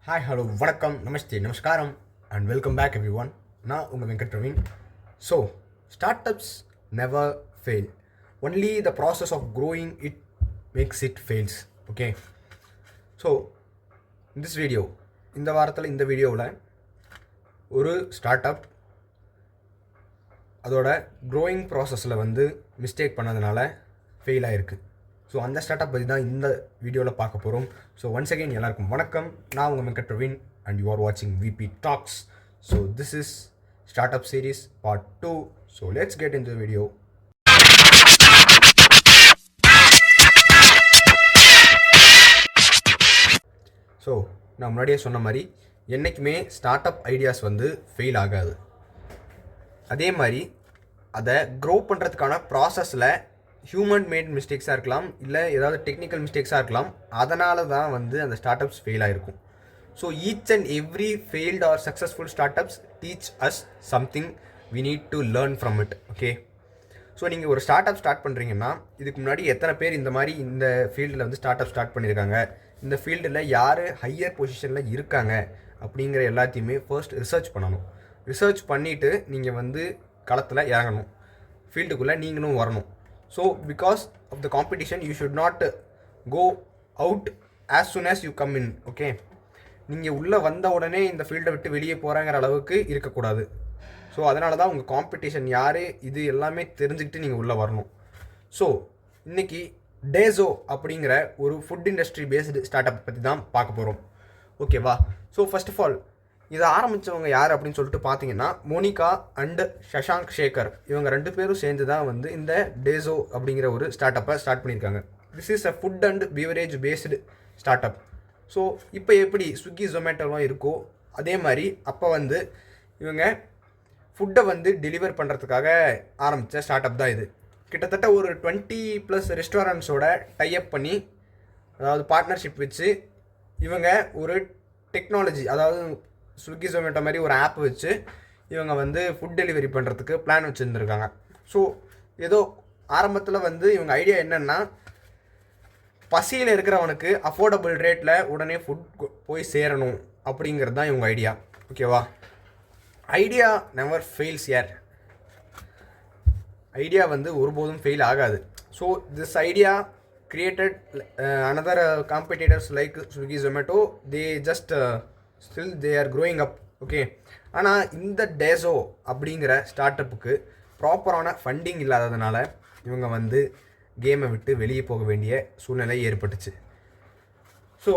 Hi hello வணக்கம் நமஸ்தே நமஸ்காரம் and welcome back everyone. நான் உங்கள் Venkat Praveen. So startups never fail, only the process of growing it makes it fails. Okay, so this video, இந்த வாரத்தில் இந்த வீடியோவில் ஒரு ஸ்டார்ட் அப் அதோட க்ரோயிங் ப்ராசஸில் மிஸ்டேக் பண்ணதுனால ஃபெயில் ஆகிருக்கு. ஸோ அந்த ஸ்டார்ட் அப் பற்றி தான் இந்த வீடியோவில் பார்க்க போகிறோம். ஸோ ஒன்ஸ் அகெயின் எல்லாருக்கும் வணக்கம். நான் உங்கள் Venkat Praveen and you are வாட்சிங் VP talks. So this is start up series part 2. So let's get in the video. So நான் முன்னாடியே சொன்ன மாதிரி என்றைக்குமே ஸ்டார்ட் அப் ஐடியாஸ் ஃபெயில் ஆகாது. அதே மாதிரி அதை க்ரோ பண்ணுறதுக்கான ப்ராசஸில் ஹியூமன் மேட் மிஸ்டேக்ஸாக இருக்கலாம், இல்லை ஏதாவது டெக்னிக்கல் மிஸ்டேக்ஸாக இருக்கலாம். அதனால தான் அந்த ஸ்டார்ட் அப்ஸ் ஃபெயில் ஆகிருக்கும். So each and every failed or successful startups teach us something we need to learn from it. Okay, so நீங்கள் ஒரு ஸ்டார்ட் அப் ஸ்டார்ட் பண்ணுறீங்கன்னா இதுக்கு முன்னாடி எத்தனை பேர் இந்த மாதிரி இந்த ஃபீல்டில் ஸ்டார்ட் அப் ஸ்டார்ட் பண்ணியிருக்காங்க, இந்த ஃபீல்டில் யார் ஹையர் பொசிஷனில் இருக்காங்க அப்படிங்கிற எல்லாத்தையுமே ஃபர்ஸ்ட் ரிசர்ச் பண்ணணும். ரிசர்ச் பண்ணிவிட்டு நீங்கள் களத்தில் இறங்கணும், ஃபீல்டுக்குள்ளே நீங்களும் வரணும். So because of the competition you should not go out as soon as you come in. Okay, நீங்கள் உள்ளே வந்த உடனே இந்த ஃபீல்டை விட்டு வெளியே போகிறாங்கிற அளவுக்கு இருக்கக்கூடாது. ஸோ அதனால தான் உங்கள் காம்படிஷன் யார் இது எல்லாமே தெரிஞ்சுக்கிட்டு நீங்கள் உள்ளே வரணும். ஸோ இன்றைக்கி டேசோ அப்படிங்கிற ஒரு food industry based start up பற்றி தான் பார்க்க போகிறோம். ஓகேவா? ஸோ ஃபர்ஸ்ட் ஆஃப் ஆல் இதை ஆரம்பித்தவங்க யார் அப்படின்னு சொல்லிட்டு பார்த்தீங்கன்னா மோனிகா அண்டு சஷாங்க் சேகர், இவங்க 2 பேரும் சேர்ந்து தான் இந்த டேசோ அப்படிங்கிற ஒரு ஸ்டார்ட் அப்பை ஸ்டார்ட் பண்ணியிருக்காங்க. This is a food and beverage based start up. So இப்போ எப்படி ஸ்விக்கி ஜொமேட்டோலாம் இருக்கோ அதே மாதிரி அப்போ இவங்க ஃபுட்டை டெலிவர் பண்ணுறதுக்காக ஆரம்பித்த ஸ்டார்ட் அப் தான் இது. கிட்டத்தட்ட ஒரு 20+ ரெஸ்டாரண்ட்ஸோட டைப் பண்ணி, அதாவது பார்ட்னர்ஷிப் வச்சு இவங்க ஒரு டெக்னாலஜி, அதாவது ஸ்விக்கி ஜொமேட்டோ மாதிரி ஒரு ஆப் வச்சு இவங்க ஃபுட் டெலிவரி பண்ணுறதுக்கு பிளான் வச்சுருந்துருக்காங்க. ஸோ ஏதோ ஆரம்பத்தில் இவங்க ஐடியா என்னென்னா, பசியில் இருக்கிறவனுக்கு அஃபோர்டபுள் ரேட்டில் உடனே ஃபுட் போய் சேரணும் அப்படிங்கிறது தான் இவங்க ஐடியா. ஓகேவா? ஐடியா நெவர் ஃபெயில்ஸ் யார். ஐடியா ஒருபோதும் ஃபெயில் ஆகாது. So this idea created another competitors like Swiggy, Zomato. They just still they are growing up. Okay, ஆனால் இந்த டேசோ அப்படிங்கிற ஸ்டார்ட் அப்புக்கு ப்ராப்பரான ஃபண்டிங் இல்லாததுனால இவங்க கேமை விட்டு வெளியே போக வேண்டிய சூழ்நிலை ஏற்பட்டுச்சு. ஸோ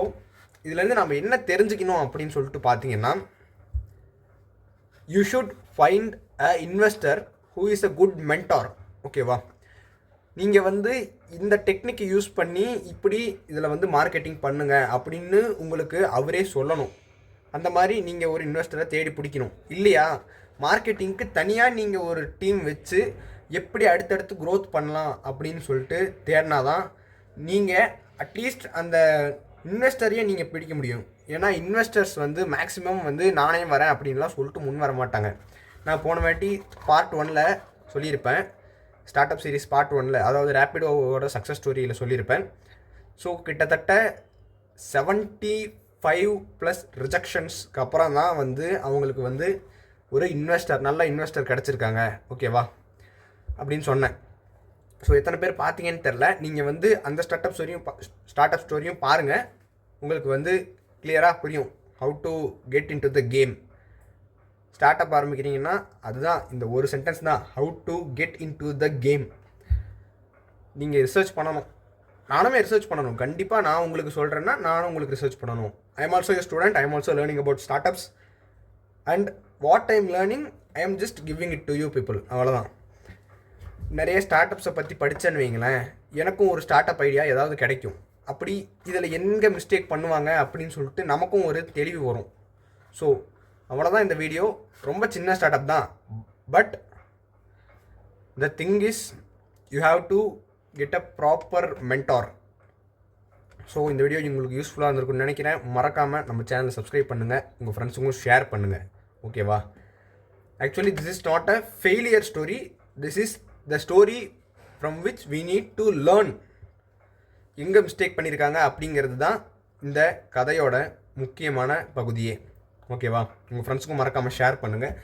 இதுலேருந்து நம்ம என்ன தெரிஞ்சுக்கணும் அப்படின்னு சொல்லிட்டு பார்த்தீங்கன்னா, you should find a investor who is a good mentor. ஓகேவா? நீங்கள் இந்த டெக்னிக்கை யூஸ் பண்ணி இப்படி இதில் மார்க்கெட்டிங் பண்ணுங்கள் அப்படின்னு உங்களுக்கு அவரே சொல்லணும். அந்த மாதிரி நீங்கள் ஒரு இன்வெஸ்டரை தேடி பிடிக்கணும். இல்லையா, மார்க்கெட்டிங்க்கு தனியாக நீங்கள் ஒரு டீம் வச்சு எப்படி அடுத்தடுத்து க்ரோத் பண்ணலாம் அப்படின்னு சொல்லிட்டு தேடினா தான் நீங்கள் அட்லீஸ்ட் அந்த இன்வெஸ்டரையே நீங்கள் பிடிக்க முடியும். ஏன்னா இன்வெஸ்டர்ஸ் மேக்ஸிமம் நானே வரேன் அப்படின்லாம் சொல்லிட்டு முன் வர மாட்டாங்க. நான் போன வாட்டி பார்ட் 1ல் சொல்லியிருப்பேன், ஸ்டார்ட் அப் சீரிஸ் பார்ட் 1ல், அதாவது ரேப்பிடோவோட சக்ஸஸ் ஸ்டோரியில் சொல்லியிருப்பேன். ஸோ கிட்டத்தட்ட 75+ ரிஜெக்ஷன்ஸ்க்கு அப்புறம் தான் அவங்களுக்கு ஒரு இன்வெஸ்டர், நல்ல இன்வெஸ்டர் கிடச்சிருக்காங்க. ஓகேவா அப்படின்னு சொன்னேன். ஸோ எத்தனை பேர் பார்த்தீங்கன்னு தெரில. நீங்கள் அந்த ஸ்டார்ட் அப் ஸ்டோரியும் பாருங்கள், உங்களுக்கு கிளியராக புரியும் how to get in to the game. Start up ஆரம்பிக்கிறீங்கன்னா அதுதான் இந்த ஒரு சென்டென்ஸ் தான், how to get in to the game. நீங்கள் ரிசர்ச் பண்ணணும், நானுமே ரிசர்ச் பண்ணணும். கண்டிப்பாக நான் உங்களுக்கு சொல்கிறேன்னா நானும் உங்களுக்கு ரிசர்ச் பண்ணணும். I am also a student, I am also learning about start ups and what I am learning I am just giving it to you people. அவ்வளோதான். நிறைய ஸ்டார்ட் அப்ஸை பற்றி படித்தேன்னு வைங்களேன், எனக்கும் ஒரு ஸ்டார்ட் அப் ஐடியா ஏதாவது கிடைக்கும். அப்படி இதில் எங்கே மிஸ்டேக் பண்ணுவாங்க அப்படின்னு சொல்லிட்டு நமக்கும் ஒரு தெளிவு வரும். ஸோ அவ்வளோதான் இந்த வீடியோ. ரொம்ப சின்ன ஸ்டார்ட் அப் தான், but the thing is you have to get a proper mentor. So இந்த வீடியோ உங்களுக்கு யூஸ்ஃபுல்லாக இருந்திருக்குன்னு நினைக்கிறேன். மறக்காமல் நம்ம சேனலை சப்ஸ்கிரைப் பண்ணுங்கள், உங்கள் ஃப்ரெண்ட்ஸுங்களும் ஷேர் பண்ணுங்கள். ஓகேவா? Actually this is not a failure story, this is the story from which we need to learn. எங்கே மிஸ்டேக் பண்ணியிருக்காங்க அப்படிங்கிறது தான் இந்த கதையோட முக்கியமான பகுதியே. ஓகேவா? உங்கள் ஃப்ரெண்ட்ஸுக்கும் மறக்காமல் ஷேர் பண்ணுங்கள்.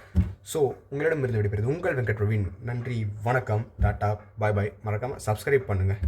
ஸோ உங்களிடமிருந்து விடைபெறுது உங்கள் வெங்கட் பிரவீன். நன்றி, வணக்கம், டாட்டா, பாய் பாய். மறக்காமல் சப்ஸ்கிரைப் பண்ணுங்கள்.